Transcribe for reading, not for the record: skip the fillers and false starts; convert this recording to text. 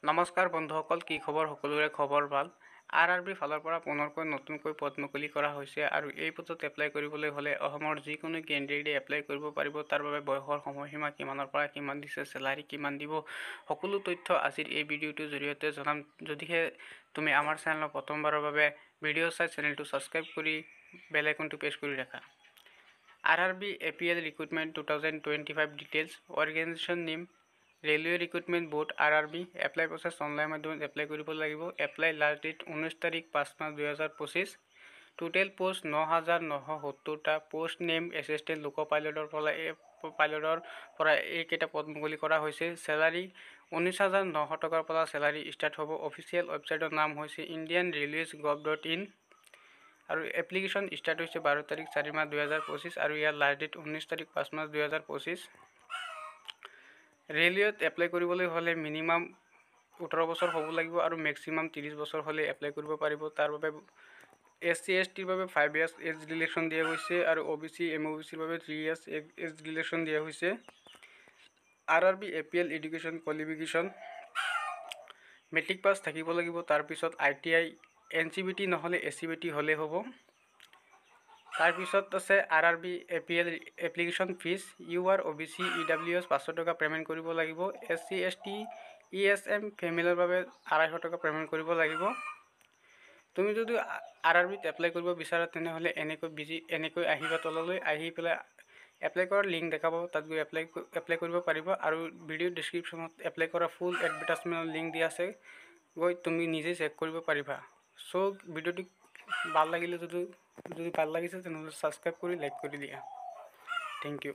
নমস্কাৰ বন্ধুসকল, কি খবৰ? সকলোৰে খবৰ ভাল। আৰআৰবি ফালৰ পৰা পুনৰকৈ নতুনকৈ পদ মুকলি কৰা হৈছে আৰু এই পদত এপ্লাই কৰিবলৈ হ'লে অসমৰ যিকোনো কেণ্ডিডেটে এপ্লাই কৰিব পাৰিব। তাৰ বাবে বয়সৰ সময়সীমা কিমানৰ পৰা কিমান দিছে, চেলাৰী কিমান দিব, সকলো তথ্য আজিৰ এই ভিডিঅ'টোৰ জৰিয়তে জনাম। যদিহে তুমি আমাৰ চেনেলৰ প্ৰথমবাৰৰ বাবে ভিডিঅ' চাই চেনেলটো ছাবস্ক্ৰাইব কৰি বেল আইকনটো প্ৰেছ কৰি ৰাখা। RRB APL recruitment 2025 details. Organisation name railway recruitment board RRB. Apply process online মাধ্যমত এপ্লাই কৰিব লাগিব। এপ্লাই লাষ্ট ডেট 19 তাৰিখ 5 মাৰ্চ 2025। টোটেল পোষ্ট 9,970টা। পোষ্ট নেম এছিষ্টেণ্ট লোক পাইলটৰ পৰা এইকেইটা পদ মুকলি কৰা হৈছে। চেলাৰী 19,900 টকাৰ পৰা চেলাৰী ষ্টাৰ্ট হ'ব। অফিচিয়েল ৱেবছাইটৰ নাম হৈছে indianrailways.gov.in আৰু এপ্লিকেশ্যন ষ্টাৰ্ট হৈছে 12 তাৰিখ 4 মাৰ্চ 2025 আৰু ইয়াৰ লাষ্ট ডেট 19 তাৰিখ 5 মাৰ্চ 2025। ৰেলৱেত এপ্লাই কৰিবলৈ হ'লে মিনিমাম 18 বছৰ হ'ব লাগিব আৰু মেক্সিমাম 30 বছৰ হ'লে এপ্লাই কৰিব পাৰিব। তাৰ বাবে SC STৰ বাবে 5 years এজ ৰিলেক্সন দিয়া হৈছে আৰু OBC MOBCৰ বাবে 3 years এজ ৰিলেক্সন দিয়া হৈছে। RRB APL education qualification matric pass থাকিব লাগিব। তাৰপিছত ITI NCVT নহ'লে SCVT হ'লে হ'ব। তাৰপিছত আছে RRB APL application fees. UR OBC EWS 500 টকা পে'মেণ্ট কৰিব লাগিব। SC ST ESM ফেমিলিৰ বাবে 250 টকা পে'মেণ্ট কৰিব লাগিব। তুমি যদি আৰআৰবিত এপ্লাই কৰিব বিচাৰা তেনেহ'লে এনেকৈ আহিবা তললৈ। আহি পেলাই এপ্লাই কৰাৰ লিংক দেখাব, তাত গৈ এপ্লাই কৰিব পাৰিব আৰু ভিডিঅ' ডেছক্ৰিপশ্যনত এপ্লাই কৰা ফুল এডভাৰটাইজমেণ্টৰ লিংক দিয়া আছে, গৈ তুমি নিজে চেক কৰিব পাৰিবা। চ' ভিডিঅ'টো ভাল লাগিলে যদি ভাল লাগিছে তেনেহ'লে ছাবস্ক্ৰাইব কৰি লাইক কৰি দিয়া। Thank U.